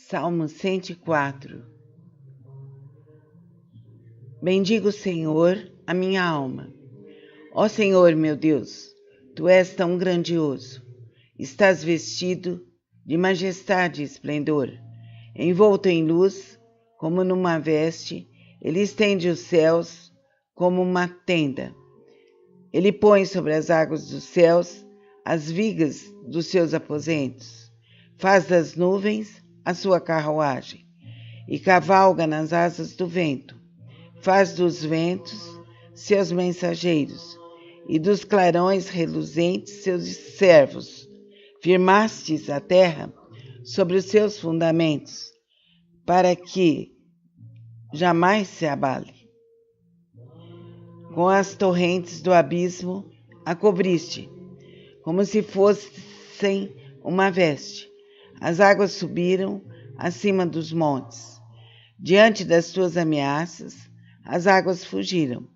Salmo 104. Bendiga o Senhor, a minha alma. Ó Senhor, meu Deus, Tu és tão grandioso. Estás vestido de majestade e esplendor. Envolto em luz, como numa veste, Ele estende os céus como uma tenda. Ele põe sobre as águas dos céus as vigas dos seus aposentos. Faz das nuvens a sua carruagem e cavalga nas asas do vento. Faz dos ventos seus mensageiros e dos clarões reluzentes seus servos. Firmastes a terra sobre os seus fundamentos, para que jamais se abale. Com as torrentes do abismo a cobriste, como se fossem uma veste. As águas subiram acima dos montes. Diante das tuas ameaças, as águas fugiram.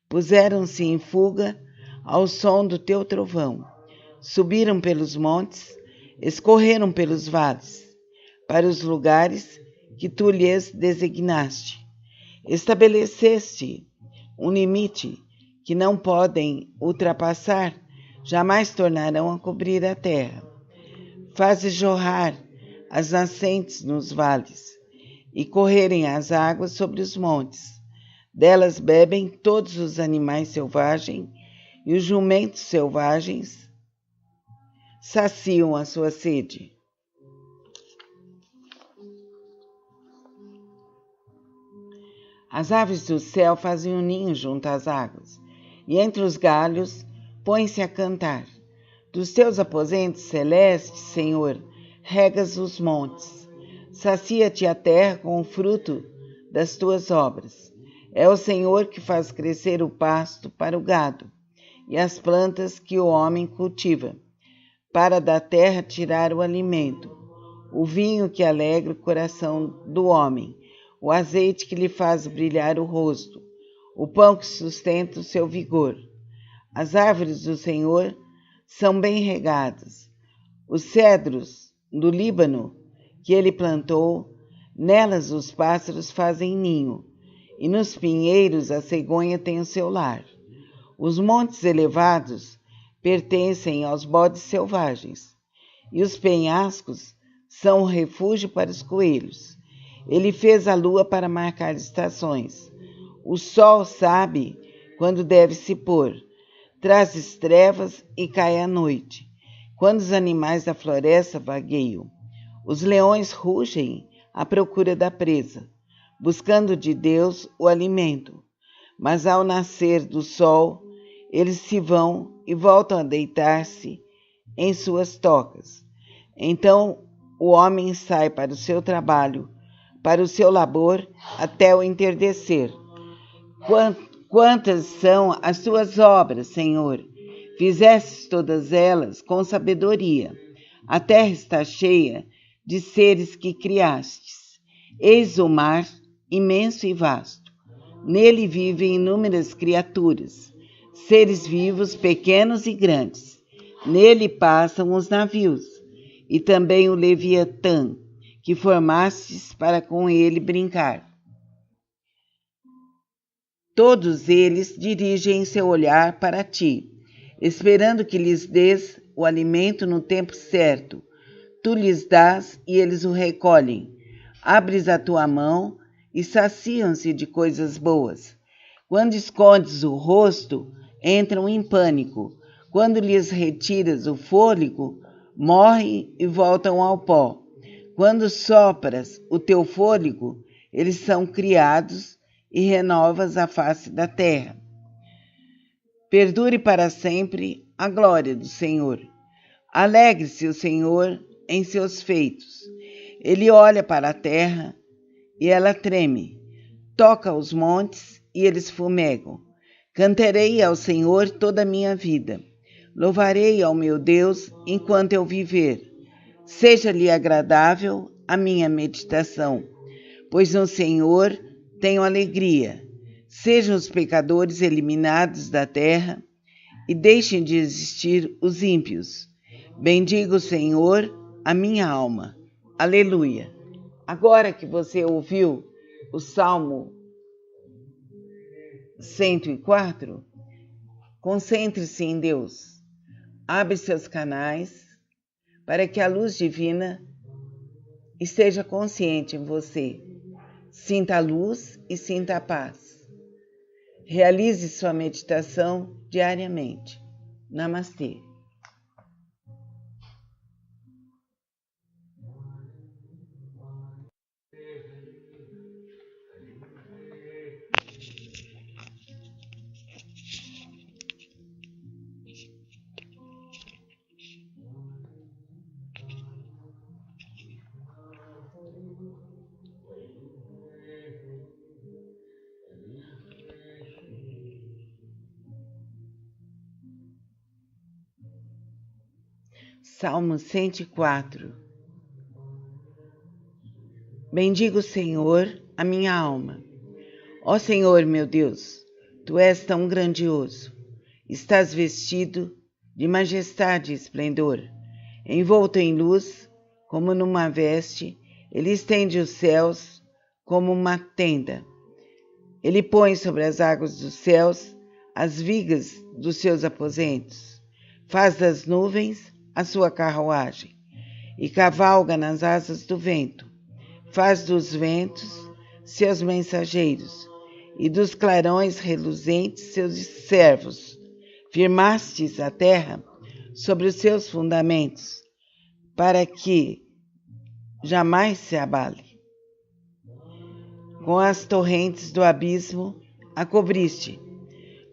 Puseram-se em fuga ao som do teu trovão. Subiram pelos montes, escorreram pelos vales, para os lugares que tu lhes designaste. Estabeleceste um limite que não podem ultrapassar, jamais tornarão a cobrir a terra. Fazes jorrar as nascentes nos vales e correrem as águas sobre os montes. Delas bebem todos os animais selvagens e os jumentos selvagens saciam a sua sede. As aves do céu fazem um ninho junto às águas, e entre os galhos põem-se a cantar. Dos teus aposentos celestes, Senhor, regas os montes. Sacia-te a terra com o fruto das tuas obras. É o Senhor que faz crescer o pasto para o gado e as plantas que o homem cultiva, para da terra tirar o alimento, o vinho que alegra o coração do homem, o azeite que lhe faz brilhar o rosto, o pão que sustenta o seu vigor. As árvores do Senhor são bem regadas. Os cedros do Líbano que ele plantou, nelas os pássaros fazem ninho, e nos pinheiros a cegonha tem o seu lar. Os montes elevados pertencem aos bodes selvagens, e os penhascos são o refúgio para os coelhos. Ele fez a lua para marcar estações. O sol sabe quando deve se pôr, traz trevas e cai a noite, quando os animais da floresta vagueiam. Os leões rugem à procura da presa, buscando de Deus o alimento. Mas ao nascer do sol, eles se vão e voltam a deitar-se em suas tocas. Então o homem sai para o seu trabalho, para o seu labor, até o entardecer. Quantas são as tuas obras, Senhor? Fizestes todas elas com sabedoria. A terra está cheia de seres que criastes. Eis o mar, imenso e vasto. Nele vivem inúmeras criaturas, seres vivos, pequenos e grandes. Nele passam os navios, e também o Leviatã, que formastes para com ele brincar. Todos eles dirigem seu olhar para ti, esperando que lhes dês o alimento no tempo certo. Tu lhes dás e eles o recolhem. Abres a tua mão e saciam-se de coisas boas. Quando escondes o rosto, entram em pânico. Quando lhes retiras o fôlego, morrem e voltam ao pó. Quando sopras o teu fôlego, eles são criados e renovas a face da terra. Perdure para sempre a glória do Senhor. Alegre-se o Senhor em seus feitos. Ele olha para a terra e ela treme. Toca os montes e eles fumegam. Cantarei ao Senhor toda a minha vida. Louvarei ao meu Deus enquanto eu viver. Seja-lhe agradável a minha meditação, pois no Senhor tenho alegria. Sejam os pecadores eliminados da terra e deixem de existir os ímpios. Bendiga o Senhor, a minha alma. Aleluia. Agora que você ouviu o Salmo 104, concentre-se em Deus. Abre seus canais para que a luz divina esteja consciente em você. Sinta a luz e sinta a paz. Realize sua meditação diariamente. Namastê. Salmo 104. Bendiga o Senhor, a minha alma. Ó Senhor, meu Deus, Tu és tão grandioso. Estás vestido de majestade e esplendor. Envolto em luz, como numa veste, Ele estende os céus como uma tenda. Ele põe sobre as águas dos céus as vigas dos seus aposentos. Faz das nuvens a sua carruagem e cavalga nas asas do vento. Faz dos ventos seus mensageiros e dos clarões reluzentes seus servos. Firmastes a terra sobre os seus fundamentos, para que jamais se abale. Com as torrentes do abismo a cobriste,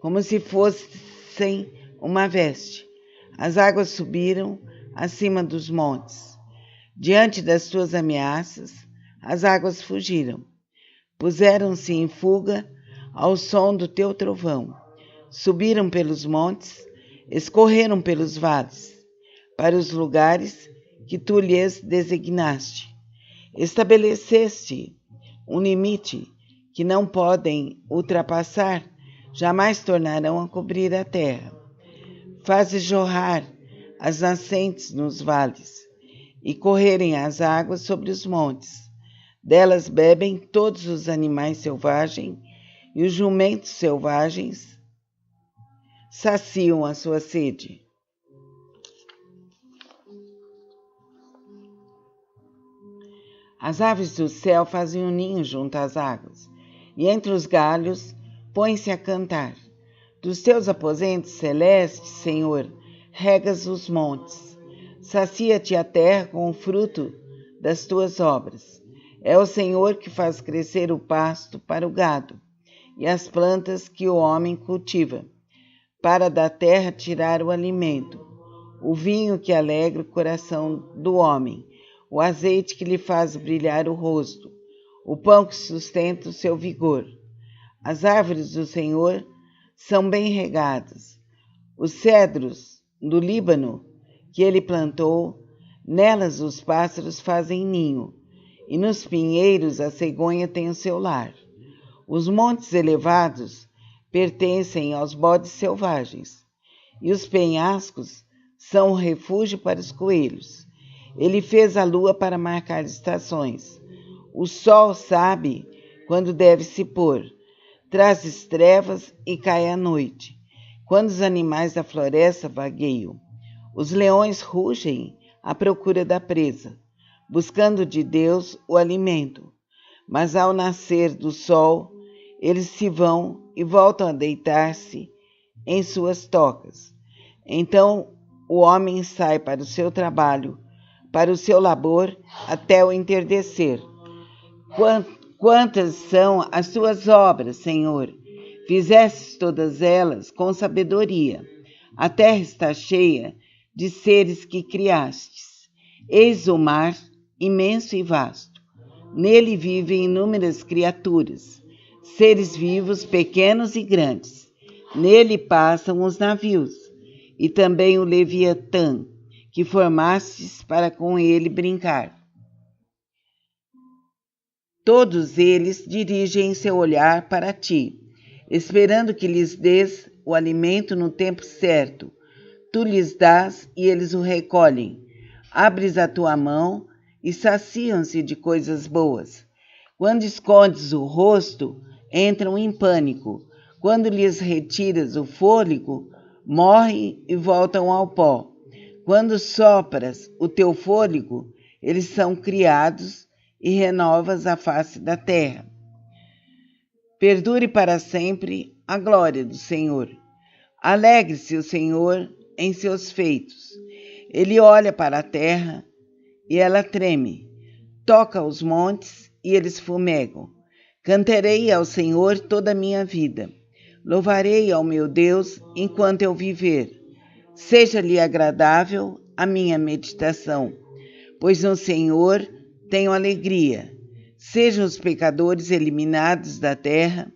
como se fossem uma veste. As águas subiram acima dos montes. Diante das tuas ameaças, as águas fugiram. Puseram-se em fuga ao som do teu trovão. Subiram pelos montes, escorreram pelos vales, para os lugares que tu lhes designaste. Estabeleceste um limite que não podem ultrapassar, jamais tornarão a cobrir a terra. Fazes jorrar as nascentes nos vales e correrem as águas sobre os montes. Delas bebem todos os animais selvagens e os jumentos selvagens saciam a sua sede. As aves do céu fazem um ninho junto às águas, e entre os galhos põem-se a cantar. Dos teus aposentos celestes, Senhor, regas os montes. Sacia-te a terra com o fruto das tuas obras. É o Senhor que faz crescer o pasto para o gado e as plantas que o homem cultiva, para da terra tirar o alimento, o vinho que alegra o coração do homem, o azeite que lhe faz brilhar o rosto, o pão que sustenta o seu vigor. As árvores do Senhor são bem regadas. Os cedros do Líbano que ele plantou, nelas os pássaros fazem ninho, e nos pinheiros a cegonha tem o seu lar. Os montes elevados pertencem aos bodes selvagens, e os penhascos são um refúgio para os coelhos. Ele fez a lua para marcar estações. O sol sabe quando deve se pôr. Traz trevas e cai a noite, quando os animais da floresta vagueiam. Os leões rugem à procura da presa, buscando de Deus o alimento. Mas ao nascer do sol, eles se vão e voltam a deitar-se em suas tocas. Então o homem sai para o seu trabalho, para o seu labor, até o entardecer. Quantas são as tuas obras, Senhor? Fizestes todas elas com sabedoria. A terra está cheia de seres que criastes. Eis o mar, imenso e vasto. Nele vivem inúmeras criaturas. seres vivos, pequenos e grandes. Nele passam os navios, e também o Leviatã, que formastes para com ele brincar. Todos eles dirigem seu olhar para ti, esperando que lhes dês o alimento no tempo certo. Tu lhes dás e eles o recolhem. Abres a tua mão e saciam-se de coisas boas. Quando escondes o rosto, entram em pânico. Quando lhes retiras o fôlego, morrem e voltam ao pó. Quando sopras o teu fôlego, eles são criados e renovas a face da terra. Perdure para sempre a glória do Senhor. Alegre-se o Senhor em seus feitos. Ele olha para a terra e ela treme. Toca os montes e eles fumegam. Cantarei ao Senhor toda a minha vida. Louvarei ao meu Deus enquanto eu viver. Seja-lhe agradável a minha meditação, pois no Senhor tenho alegria. Sejam os pecadores eliminados da terra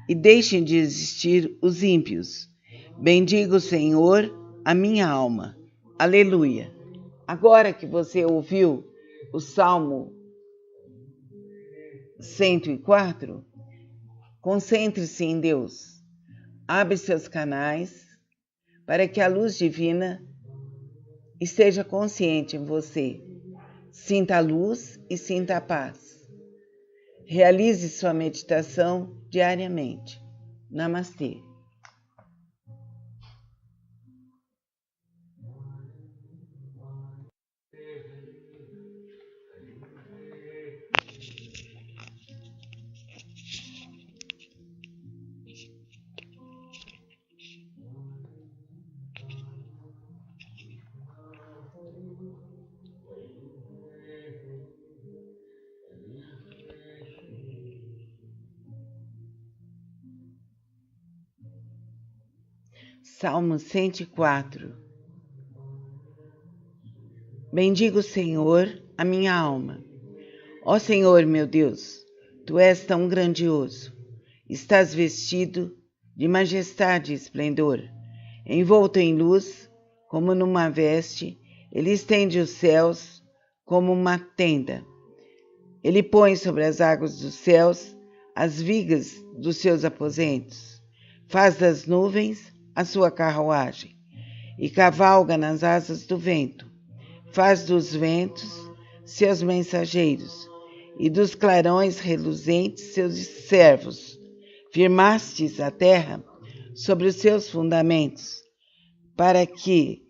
e deixem de existir os ímpios. Bendiga o Senhor, a minha alma. Aleluia. Agora que você ouviu o Salmo 104, concentre-se em Deus. Abre seus canais para que a luz divina esteja consciente em você. Sinta a luz e sinta a paz. Realize sua meditação diariamente. Namastê. Salmo 104. Bendiga o Senhor, a minha alma. Ó Senhor, meu Deus, Tu és tão grandioso. Estás vestido de majestade e esplendor. Envolto em luz, como numa veste, Ele estende os céus como uma tenda. Ele põe sobre as águas dos céus as vigas dos seus aposentos. Faz das nuvens a sua carruagem e cavalga nas asas do vento. Faz dos ventos seus mensageiros e dos clarões reluzentes seus servos. Firmastes a terra sobre os seus fundamentos, para que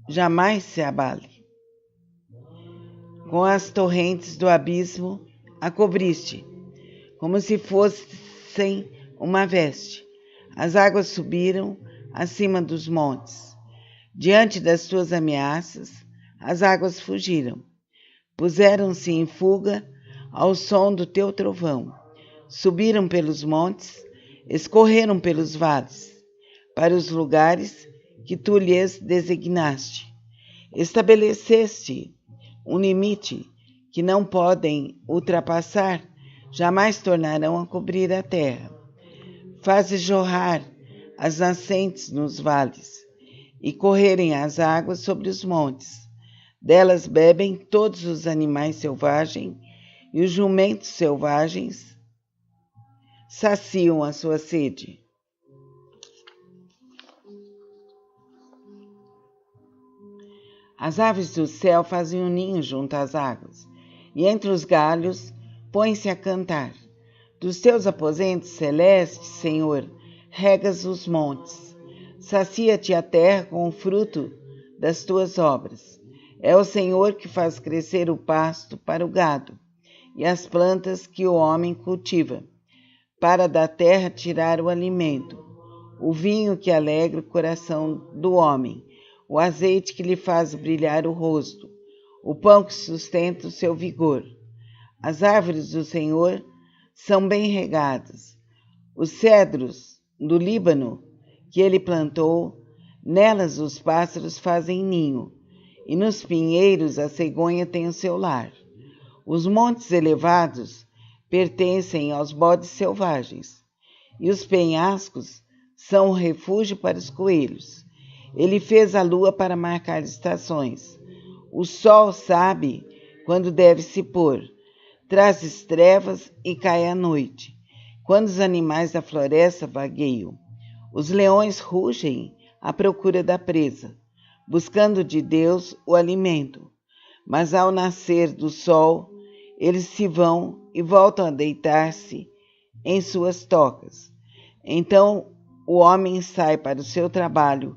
jamais se abale. Com as torrentes do abismo a cobriste, como se fossem uma veste. As águas subiram acima dos montes. Diante das tuas ameaças, as águas fugiram. Puseram-se em fuga ao som do teu trovão. Subiram pelos montes, escorreram pelos vales, para os lugares que tu lhes designaste. Estabeleceste um limite que não podem ultrapassar, jamais tornarão a cobrir a terra. Fazes jorrar as nascentes nos vales e correrem as águas sobre os montes. Delas bebem todos os animais selvagens e os jumentos selvagens saciam a sua sede. As aves do céu fazem um ninho junto às águas, e entre os galhos põem-se a cantar. Dos teus aposentos celestes, Senhor, regas os montes. Sacia-te a terra com o fruto das tuas obras. É o Senhor que faz crescer o pasto para o gado e as plantas que o homem cultiva, para da terra tirar o alimento, o vinho que alegra o coração do homem, o azeite que lhe faz brilhar o rosto, o pão que sustenta o seu vigor. As árvores do Senhor são bem regadas. Os cedros do Líbano que ele plantou, nelas os pássaros fazem ninho, e nos pinheiros a cegonha tem o seu lar. Os montes elevados pertencem aos bodes selvagens, e os penhascos são um refúgio para os coelhos. Ele fez a lua para marcar estações. O sol sabe quando deve se pôr, traz trevas e cai a noite, quando os animais da floresta vagueiam. Os leões rugem à procura da presa, buscando de Deus o alimento. Mas ao nascer do sol, eles se vão e voltam a deitar-se em suas tocas. Então o homem sai para o seu trabalho,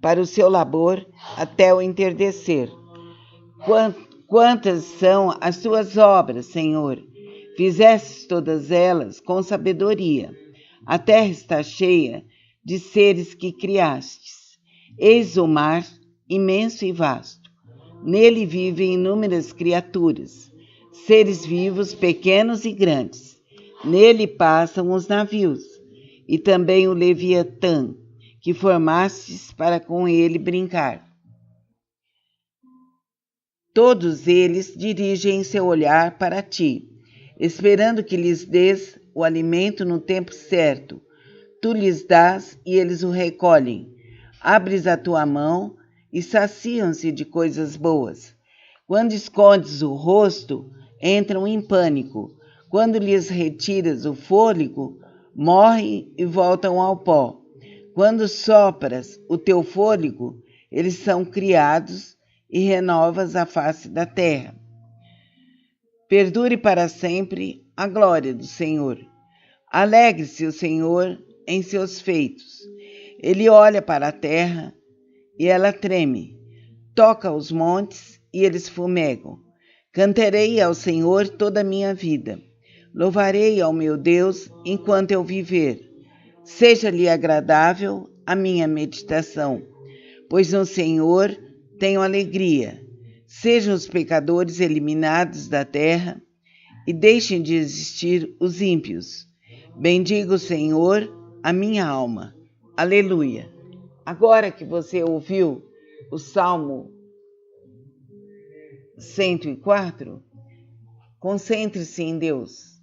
para o seu labor, até o entardecer. Quantas são as tuas obras, Senhor? Fizestes todas elas com sabedoria. A terra está cheia de seres que criastes. Eis o mar, imenso e vasto. Nele vivem inúmeras criaturas, seres vivos, pequenos e grandes. Nele passam os navios, e também o Leviatã, que formastes para com ele brincar. Todos eles dirigem seu olhar para ti, esperando que lhes dês o alimento no tempo certo. Tu lhes dás e eles o recolhem. Abres a tua mão e saciam-se de coisas boas. Quando escondes o rosto, entram em pânico. Quando lhes retiras o fôlego, morrem e voltam ao pó. Quando sopras o teu fôlego, eles são criados e renovas a face da terra. Perdure para sempre a glória do Senhor. Alegre-se o Senhor em seus feitos. Ele olha para a terra e ela treme. Toca os montes e eles fumegam. Cantarei ao Senhor toda a minha vida. Louvarei ao meu Deus enquanto eu viver. Seja-lhe agradável a minha meditação, pois no Senhor tenho alegria. Sejam os pecadores eliminados da terra e deixem de existir os ímpios. Bendiga o Senhor, a minha alma. Aleluia. Agora que você ouviu o Salmo 104, concentre-se em Deus.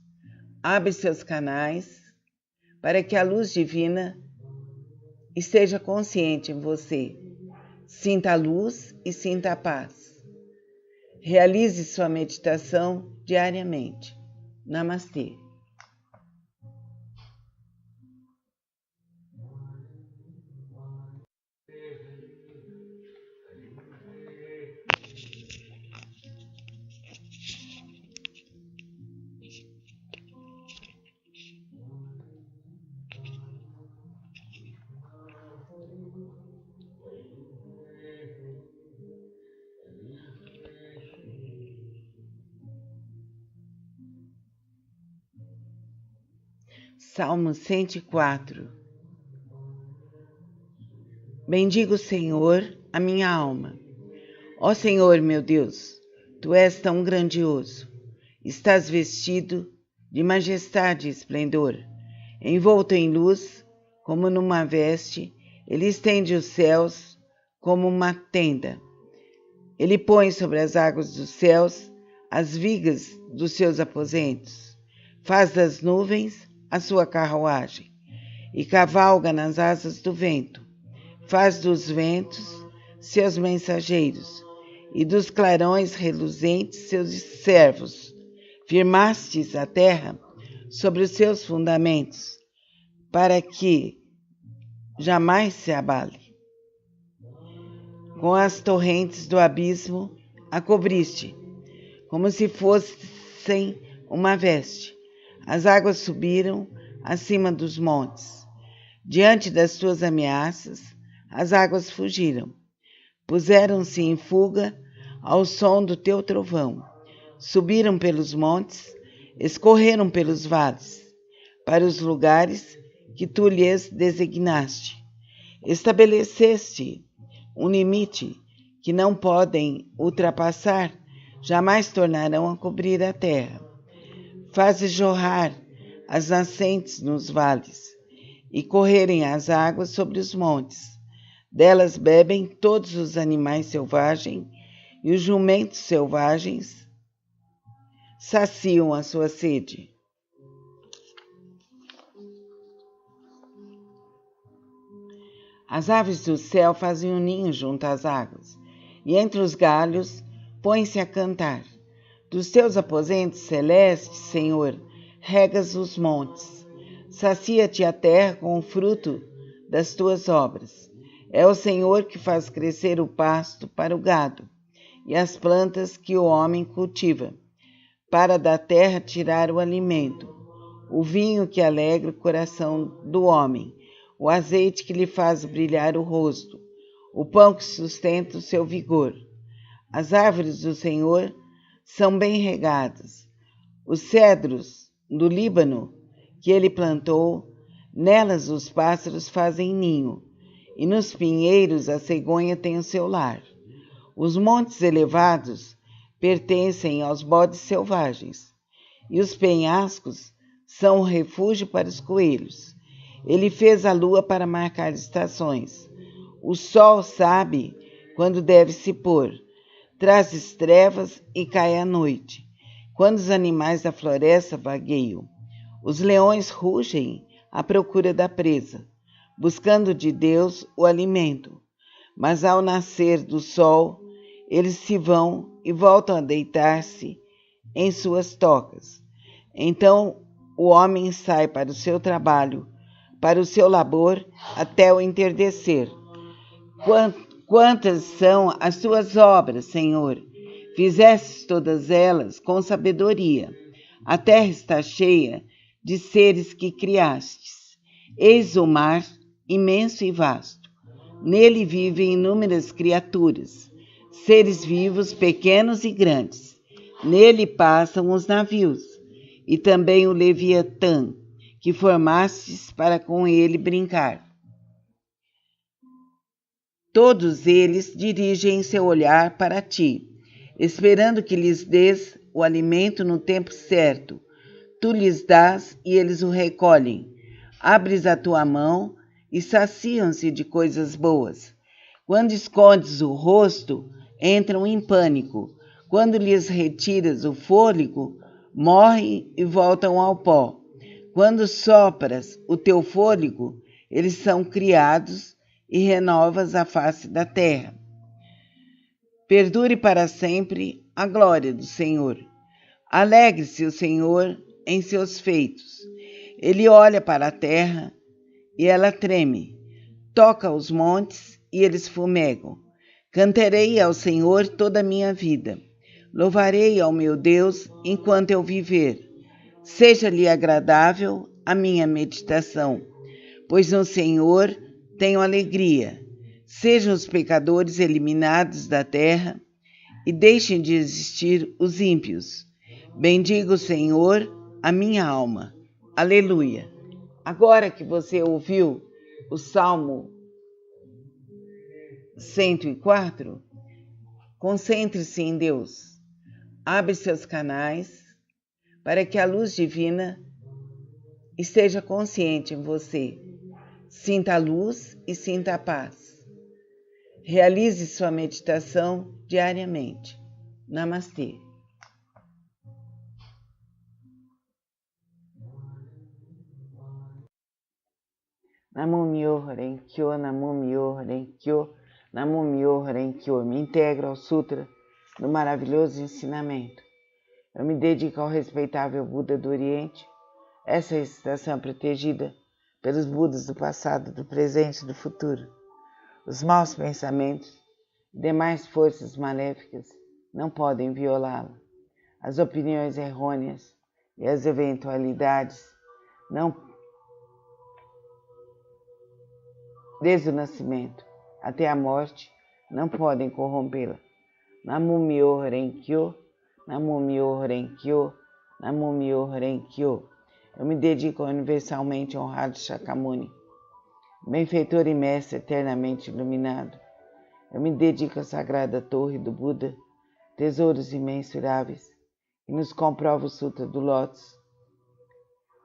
Abre seus canais para que a luz divina esteja consciente em você. Sinta a luz e sinta a paz. Realize sua meditação diariamente. Namastê. Salmo 104. Bendiga o Senhor, a minha alma. Ó Senhor, meu Deus, Tu és tão grandioso. Estás vestido de majestade e esplendor. Envolto em luz, como numa veste, Ele estende os céus como uma tenda. Ele põe sobre as águas dos céus as vigas dos seus aposentos. Faz das nuvens a sua carruagem e cavalga nas asas do vento. Faz dos ventos seus mensageiros e dos clarões reluzentes seus servos. Firmastes a terra sobre os seus fundamentos, para que jamais se abale. Com as torrentes do abismo a cobriste, como se fossem uma veste. As águas subiram acima dos montes. Diante das tuas ameaças, as águas fugiram. Puseram-se em fuga ao som do teu trovão. Subiram pelos montes, escorreram pelos vales, para os lugares que tu lhes designaste. Estabeleceste um limite que não podem ultrapassar, jamais tornarão a cobrir a terra. Fazes jorrar as nascentes nos vales e correrem as águas sobre os montes. Delas bebem todos os animais selvagens e os jumentos selvagens saciam a sua sede. As aves do céu fazem um ninho junto às águas, e entre os galhos põem-se a cantar. Dos teus aposentos celestes, Senhor, regas os montes. Sacia-te a terra com o fruto das tuas obras. É o Senhor que faz crescer o pasto para o gado e as plantas que o homem cultiva, para da terra tirar o alimento, o vinho que alegra o coração do homem, o azeite que lhe faz brilhar o rosto, o pão que sustenta o seu vigor. As árvores do Senhor são bem regadas. Os cedros do Líbano que ele plantou, nelas os pássaros fazem ninho, e nos pinheiros a cegonha tem o seu lar. Os montes elevados pertencem aos bodes selvagens, e os penhascos são um refúgio para os coelhos. Ele fez a lua para marcar estações. O sol sabe quando deve se pôr, traz trevas e cai a noite, quando os animais da floresta vagueiam. Os leões rugem à procura da presa, buscando de Deus o alimento. Mas ao nascer do sol, eles se vão e voltam a deitar-se em suas tocas. Então o homem sai para o seu trabalho, para o seu labor, até o entardecer. Quantas são as tuas obras, Senhor? Fizestes todas elas com sabedoria. A terra está cheia de seres que criastes. Eis o mar, imenso e vasto. Nele vivem inúmeras criaturas, seres vivos, pequenos e grandes. Nele passam os navios, e também o Leviatã, que formastes para com ele brincar. Todos eles dirigem seu olhar para ti, esperando que lhes dês o alimento no tempo certo. Tu lhes dás e eles o recolhem. Abres a tua mão e saciam-se de coisas boas. Quando escondes o rosto, entram em pânico. Quando lhes retiras o fôlego, morrem e voltam ao pó. Quando sopras o teu fôlego, eles são criados e renovas a face da terra. Perdure para sempre a glória do Senhor. Alegre-se o Senhor em seus feitos. Ele olha para a terra e ela treme. Toca os montes e eles fumegam. Cantarei ao Senhor toda a minha vida. Louvarei ao meu Deus enquanto eu viver. Seja-lhe agradável a minha meditação, pois no Senhor tenho alegria. Sejam os pecadores eliminados da terra e deixem de existir os ímpios. Bendiga o Senhor, a minha alma. Aleluia. Agora que você ouviu o Salmo 104, concentre-se em Deus. Abre seus canais para que a luz divina esteja consciente em você. Sinta a luz e sinta a paz. Realize sua meditação diariamente. Namastê. Namo Myoho Renge Kyo, Namo Myoho Renge Kyo, Namo Myoho Renge Kyo. Me integro ao Sutra do maravilhoso ensinamento. Eu me dedico ao respeitável Buda do Oriente. Essa recitação é protegida pelos Budas do passado, do presente e do futuro. Os maus pensamentos e demais forças maléficas não podem violá-la. As opiniões errôneas e as eventualidades desde o nascimento até a morte não podem corrompê-la. Namo Myoho Renge Kyo, Namo Myoho Renge Kyo, Namo Myoho Renge Kyo. Eu me dedico ao universalmente honrado Shakyamuni, benfeitor e mestre eternamente iluminado. Eu me dedico à sagrada torre do Buda, tesouros imensuráveis, que nos comprova o Sutra do Lótus,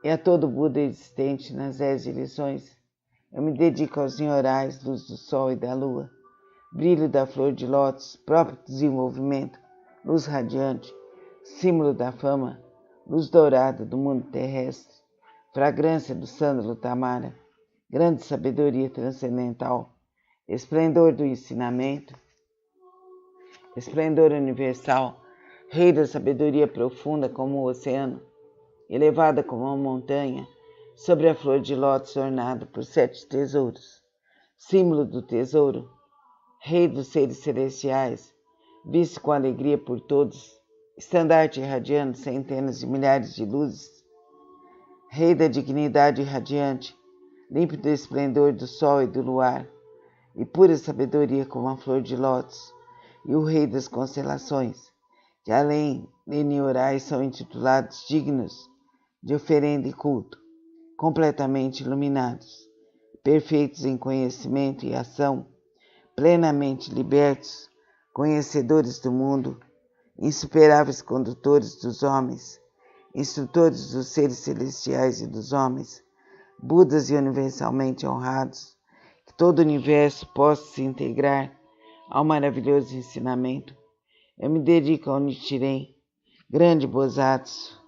e a todo Buda existente nas 10 direções. Eu me dedico aos senhorais, luz do sol e da lua, brilho da flor de lótus, próprio desenvolvimento, luz radiante, símbolo da fama, luz dourada do mundo terrestre, fragrância do sândalo tamara, grande sabedoria transcendental, esplendor do ensinamento, esplendor universal, Rei da sabedoria profunda como o oceano, elevada como uma montanha, sobre a flor de lótus ornado por 7 tesouros, símbolo do tesouro, Rei dos seres celestiais, visto com alegria por todos, estandarte irradiando centenas de milhares de luzes, Rei da dignidade irradiante, límpido esplendor do sol e do luar, e pura sabedoria como a flor de lótus, e o Rei das constelações, que além de Niorais são intitulados dignos de oferenda e culto, completamente iluminados, perfeitos em conhecimento e ação, plenamente libertos, conhecedores do mundo, insuperáveis condutores dos homens, instrutores dos seres celestiais e dos homens, Budas e universalmente honrados, que todo o universo possa se integrar ao maravilhoso ensinamento. Eu me dedico ao Nichiren, grande Bosatsu,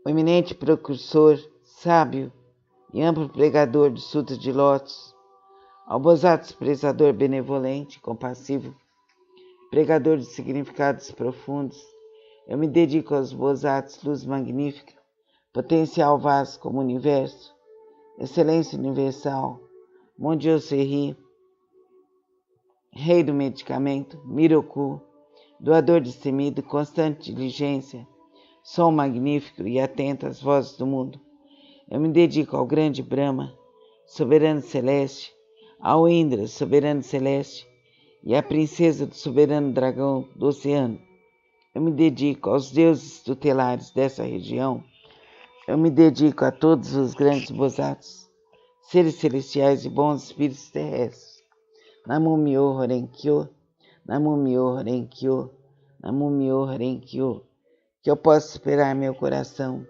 o eminente precursor, sábio e amplo pregador do Sutra de Lótus, ao Bosatsu prezador benevolente e compassivo, pregador de significados profundos. Eu me dedico aos Bosatsu, luz magnífica, potencial vasto como o universo, excelência universal, Monjo Serri, Rei do medicamento, Miroku, doador destemido, constante diligência, som magnífico e atento às vozes do mundo. Eu me dedico ao grande Brahma, soberano celeste, ao Indra, soberano celeste, e à princesa do soberano dragão do oceano. Eu me dedico aos deuses tutelares dessa região. Eu me dedico a todos os grandes Bosatsus, seres celestiais e bons espíritos terrestres. Namu-myoho Renge-kyo, Namu-myoho Renge-kyo, Namu-myoho Renge-kyo. Que eu possa superar meu coração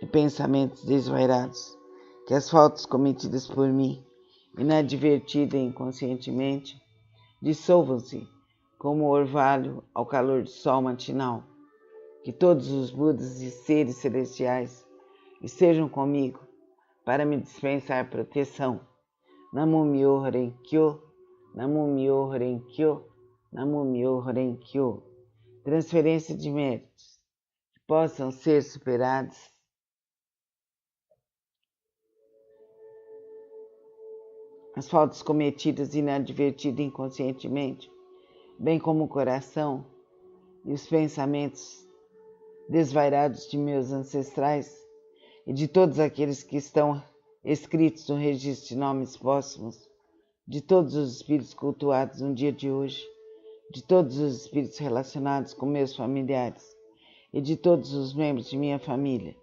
e pensamentos desvairados, que as faltas cometidas por mim, inadvertida e inconscientemente, dissolvam-se como orvalho ao calor do sol matinal. Que todos os Budas e seres celestiais estejam comigo para me dispensar proteção. Namu-myoho Renge-kyo, Namu-myoho Renge-kyo, Namu-myoho Renge-kyo. Transferência de méritos que possam ser superados as faltas cometidas inadvertida e inconscientemente, bem como o coração e os pensamentos desvairados de meus ancestrais e de todos aqueles que estão escritos no registro de nomes póstumos, de todos os espíritos cultuados no dia de hoje, de todos os espíritos relacionados com meus familiares e de todos os membros de minha família.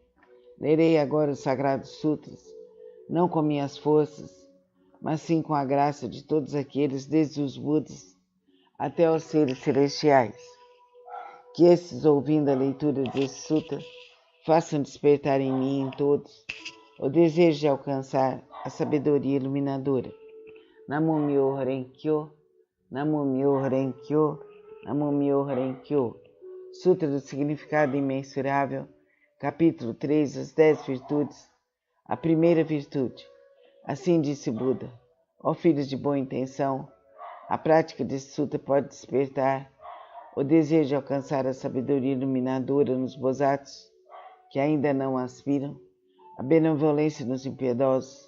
Lerei agora os Sagrados Sutras, não com minhas forças, mas sim com a graça de todos aqueles, desde os Budas até os seres celestiais. Que esses, ouvindo a leitura desse sutra, façam despertar em mim e em todos o desejo de alcançar a sabedoria iluminadora. Namu-myoho Renge-kyo, Namu-myoho Renge-kyo, Namu-myoho Renge-kyo. Sutra do Significado Imensurável, capítulo 3, as 10 virtudes. A primeira virtude. Assim disse Buda: ó filhos de boa intenção, a prática desse sutra pode despertar o desejo de alcançar a sabedoria iluminadora nos Bosatsus que ainda não aspiram, a benevolência nos impiedosos,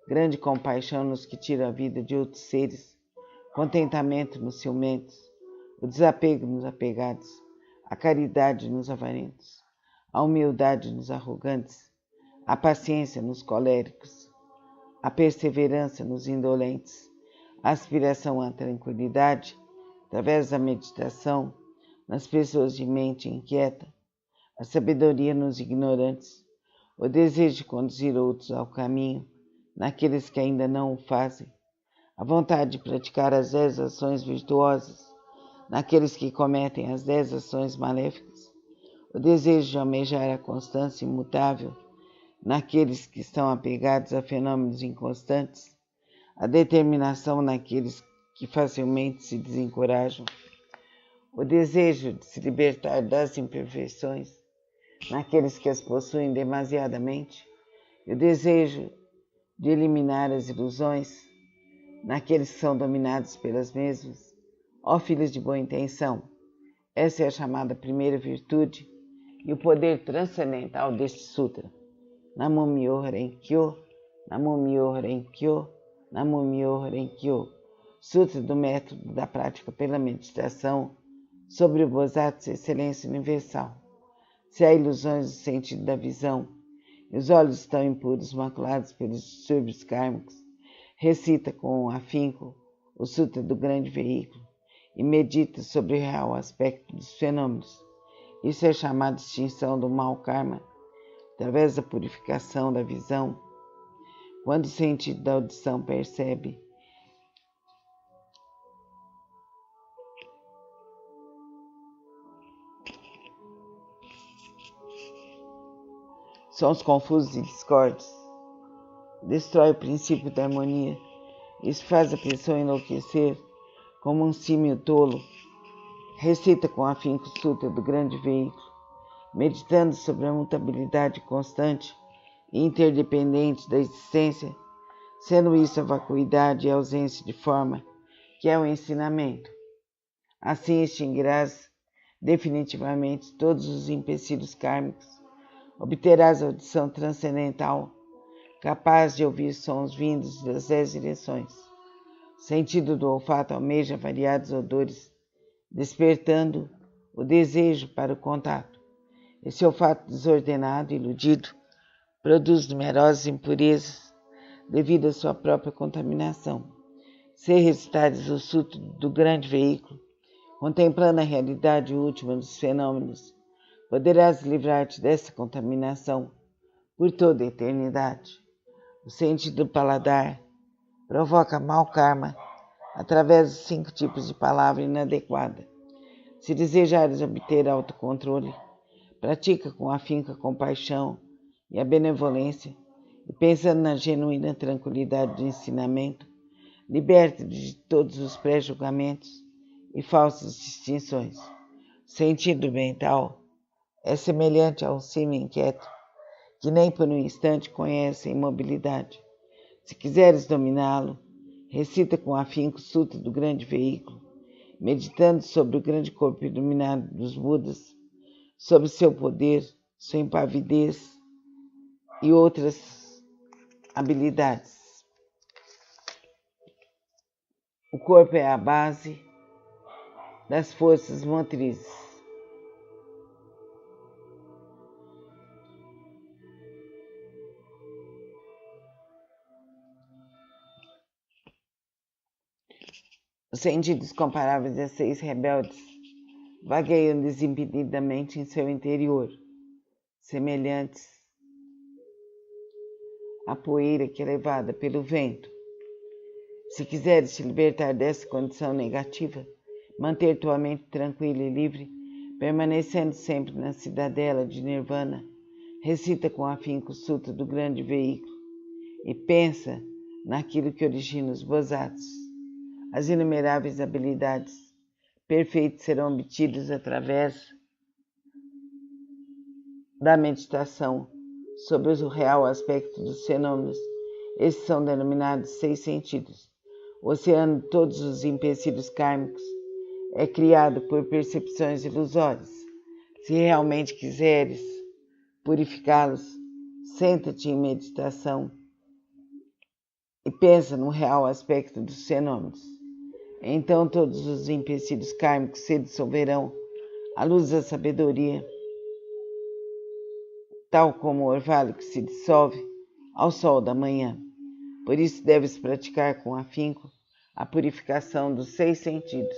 grande compaixão nos que tiram a vida de outros seres, contentamento nos ciumentos, o desapego nos apegados, a caridade nos avarentos, a humildade nos arrogantes, a paciência nos coléricos, a perseverança nos indolentes, a aspiração à tranquilidade, através da meditação, nas pessoas de mente inquieta, a sabedoria nos ignorantes, o desejo de conduzir outros ao caminho, naqueles que ainda não o fazem, a vontade de praticar as 10 ações virtuosas, naqueles que cometem as 10 ações maléficas, o desejo de almejar a constância imutável, naqueles que estão apegados a fenômenos inconstantes, a determinação naqueles que facilmente se desencorajam, o desejo de se libertar das imperfeições, naqueles que as possuem demasiadamente, e o desejo de eliminar as ilusões naqueles que são dominados pelas mesmas. Ó filhos de boa intenção, essa é a chamada primeira virtude e o poder transcendental deste sutra. Namo Myoho Renge Kyo, Namo Myoho Renge Kyo, Namo Myoho Renge Kyo. Sutra do método da prática pela meditação sobre o Bodhisattva Excelência Universal. Se há ilusões do sentido da visão e os olhos estão impuros, maculados pelos distúrbios kármicos, recita com afinco o Sutra do Grande Veículo e medita sobre o real aspecto dos fenômenos. Isso é chamado de extinção do mau karma, através da purificação da visão. Quando o sentido da audição percebe sons confusos e discordes, destrói o princípio da harmonia. Isso faz a pessoa enlouquecer como um símio tolo. Recita com afinco o Sutra do Grande Veículo, meditando sobre a mutabilidade constante e interdependente da existência, sendo isso a vacuidade e a ausência de forma, que é o ensinamento. Assim extinguirás definitivamente todos os empecilhos kármicos, obterás a audição transcendental, capaz de ouvir sons vindos das 10 direções. O sentido do olfato almeja variados odores, despertando o desejo para o contato. Esse olfato desordenado e iludido produz numerosas impurezas devido à sua própria contaminação. Se recitares o Sutra do Grande Veículo, contemplando a realidade última dos fenômenos, poderás livrar-te dessa contaminação por toda a eternidade. O sentido do paladar provoca mau karma através dos 5 tipos de palavra inadequada. Se desejares obter autocontrole, pratica com afinco a compaixão e a benevolência e pensando na genuína tranquilidade do ensinamento, liberta-te de todos os pré-julgamentos e falsas distinções. O sentido mental é semelhante a um símio inquieto que nem por um instante conhece a imobilidade. Se quiseres dominá-lo, recita com afinco o Sutra do Grande Veículo, meditando sobre o grande corpo iluminado dos Budas, sobre seu poder, sua impavidez e outras habilidades. O corpo é a base das forças motrizes. Os sentidos comparáveis a 6 rebeldes vagueiam desimpedidamente em seu interior, semelhantes à poeira que é levada pelo vento. Se quiseres te libertar dessa condição negativa, manter tua mente tranquila e livre, permanecendo sempre na cidadela de Nirvana, recita com afinco o Sutra do Grande Veículo e pensa naquilo que origina os Bodhisattvas. As inumeráveis habilidades perfeitas serão obtidas através da meditação sobre o real aspecto dos fenômenos. Esses são denominados 6 sentidos. O oceano de todos os empecilhos kármicos é criado por percepções ilusórias. Se realmente quiseres purificá-los, senta-te em meditação e pensa no real aspecto dos fenômenos. Então todos os empecilhos kármicos se dissolverão à luz da sabedoria, tal como o orvalho que se dissolve ao sol da manhã. Por isso deves praticar com afinco a purificação dos 6 sentidos.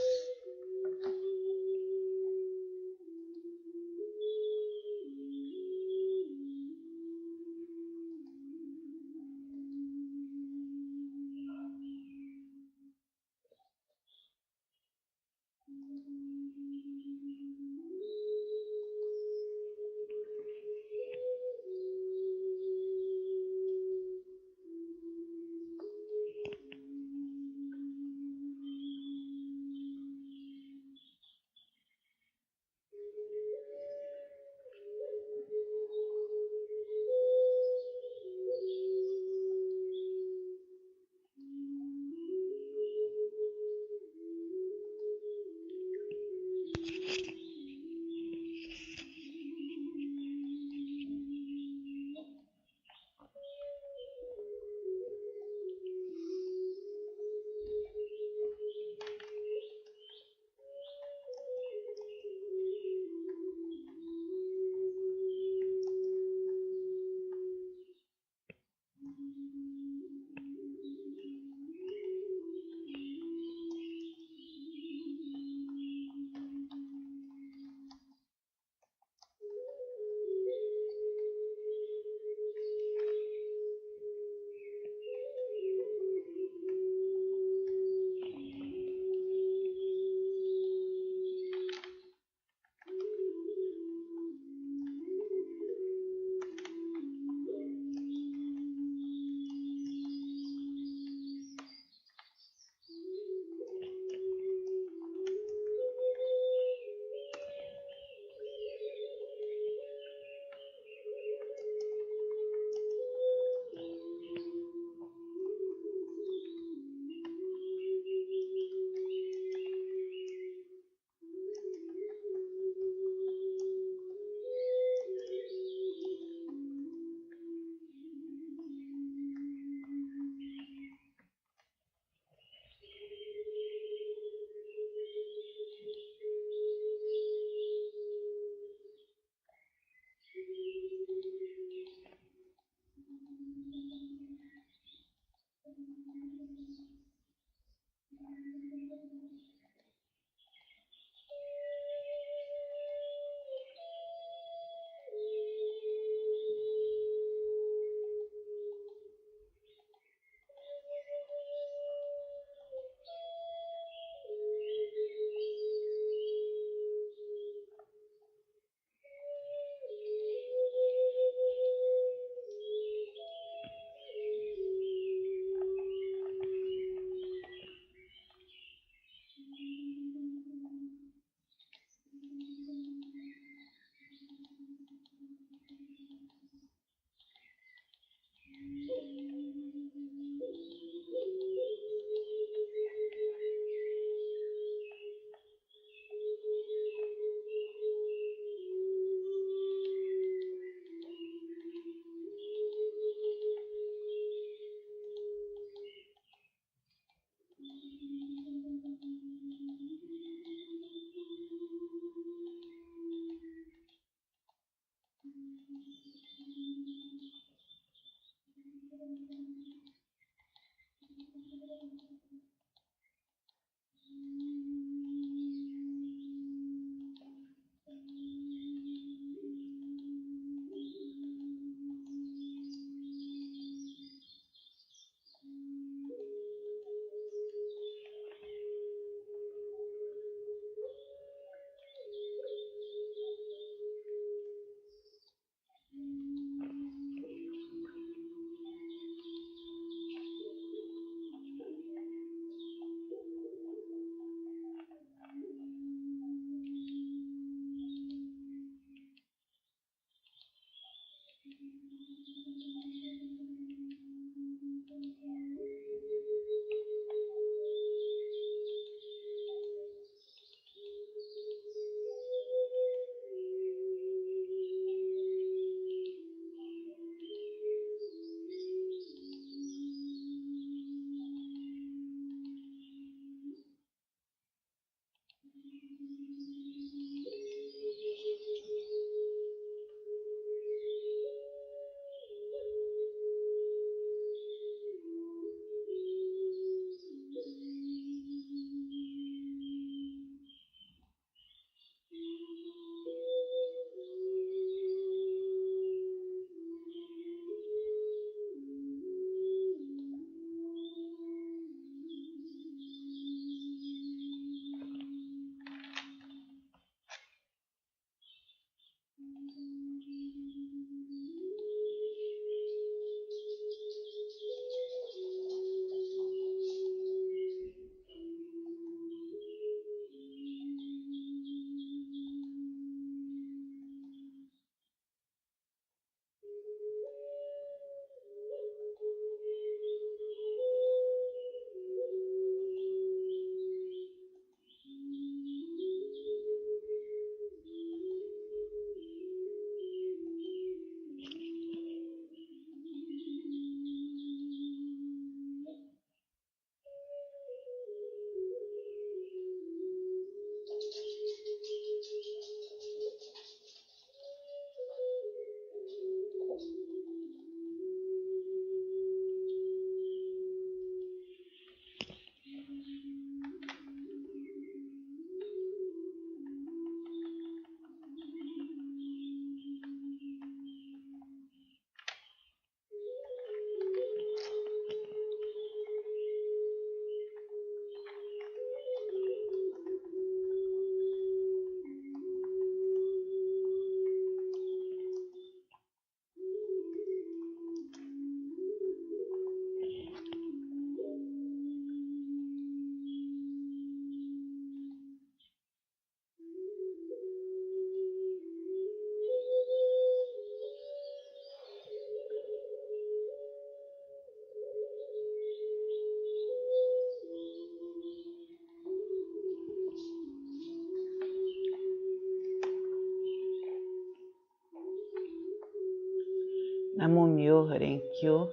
Namumyo Renkyo,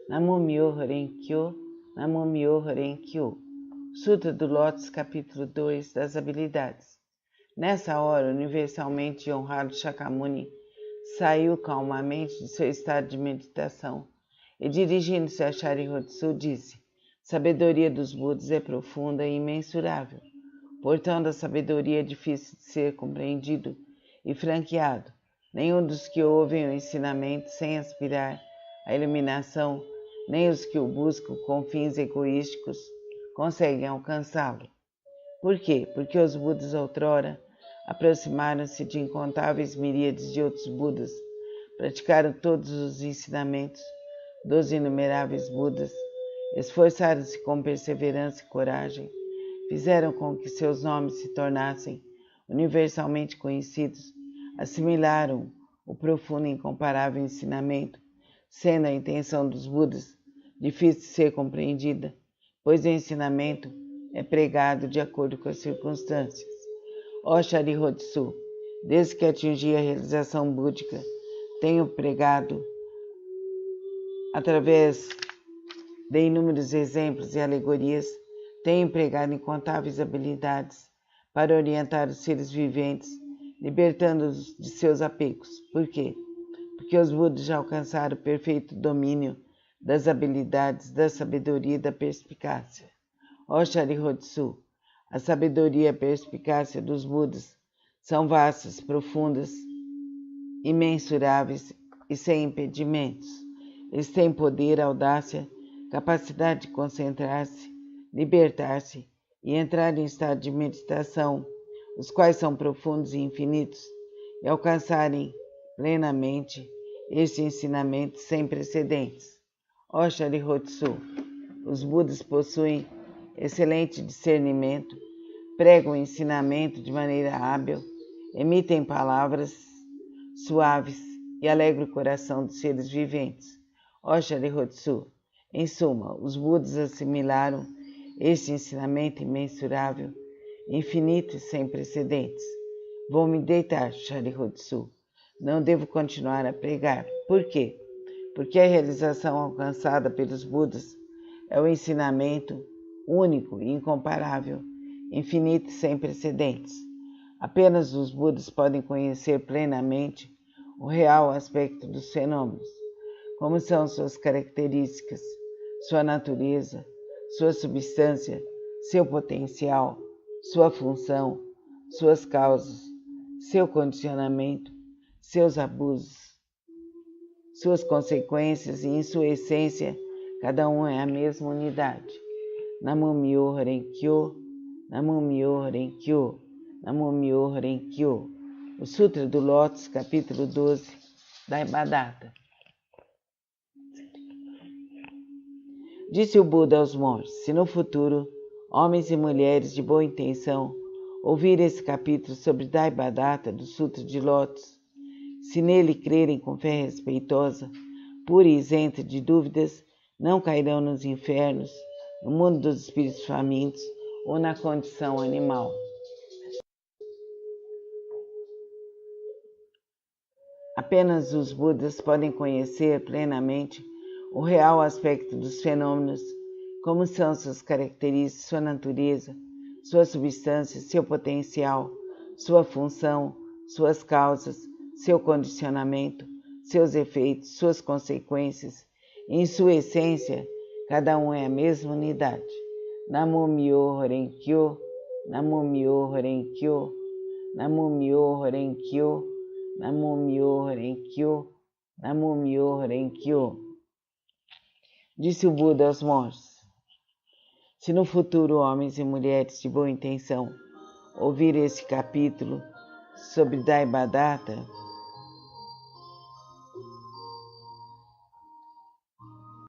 Namumyo Renkyo, Namumyo Renkyo. Sutra do Lótus, capítulo 2, das habilidades. Nessa hora, universalmente honrado Shakyamuni saiu calmamente de seu estado de meditação e, dirigindo-se a Sharyotsu, disse: Sabedoria dos Budas é profunda e imensurável. Portanto, a sabedoria é difícil de ser compreendido e franqueado. Nenhum dos que ouvem o ensinamento sem aspirar à iluminação, nem os que o buscam com fins egoísticos, conseguem alcançá-lo. Por quê? Porque os Budas outrora aproximaram-se de incontáveis miríades de outros Budas, praticaram todos os ensinamentos dos inumeráveis Budas, esforçaram-se com perseverança e coragem, fizeram com que seus nomes se tornassem universalmente conhecidos, assimilaram o profundo e incomparável ensinamento, sendo a intenção dos Budas difícil de ser compreendida, pois o ensinamento é pregado de acordo com as circunstâncias. Ó Sharyotsu, desde que atingi a realização búdica, tenho pregado, através de inúmeros exemplos e alegorias, tenho empregado incontáveis habilidades para orientar os seres viventes, libertando-os de seus apegos. Por quê? Porque os Budas já alcançaram o perfeito domínio das habilidades, da sabedoria e da perspicácia. Ó Sharyotsu, a sabedoria e a perspicácia dos Budas são vastas, profundas, imensuráveis e sem impedimentos. Eles têm poder, audácia, capacidade de concentrar-se, libertar-se e entrar em estado de meditação, os quais são profundos e infinitos, e alcançarem plenamente este ensinamento sem precedentes. Ó Sharyotsu, os Budas possuem excelente discernimento, pregam o ensinamento de maneira hábil, emitem palavras suaves e alegram o coração dos seres viventes. Ó Sharyotsu, em suma, os Budas assimilaram este ensinamento imensurável, infinito e sem precedentes. Vou me deitar, Sharyotsu. Não devo continuar a pregar. Por quê? Porque a realização alcançada pelos Budas é o ensinamento único e incomparável, infinito e sem precedentes. Apenas os Budas podem conhecer plenamente o real aspecto dos fenômenos, como são suas características, sua natureza, sua substância, seu potencial, sua função, suas causas, seu condicionamento, seus abusos, suas consequências e, em sua essência, cada um é a mesma unidade. Namumyo Renkyo, Namumyo Renkyo, Namumyo Renkyo. O Sutra do Lótus, capítulo 12, Daibhadata. Disse o Buda aos monges: se no futuro homens e mulheres de boa intenção ouvirem esse capítulo sobre Daibhadata do Sutra de Lótus, se nele crerem com fé respeitosa, pura e isenta de dúvidas, não cairão nos infernos, no mundo dos espíritos famintos ou na condição animal. Apenas os Budas podem conhecer plenamente o real aspecto dos fenômenos, como são suas características, sua natureza, sua substância, seu potencial, sua função, suas causas, seu condicionamento, seus efeitos, suas consequências. Em sua essência, cada um é a mesma unidade. Namumyo Renkyo, Namumyo Renkyo, Namumyo Renkyo, Namumyo Renkyo, Namumyo Renkyo. Disse o Buda aos monges: se no futuro homens e mulheres de boa intenção ouvirem esse capítulo sobre Daibhadata,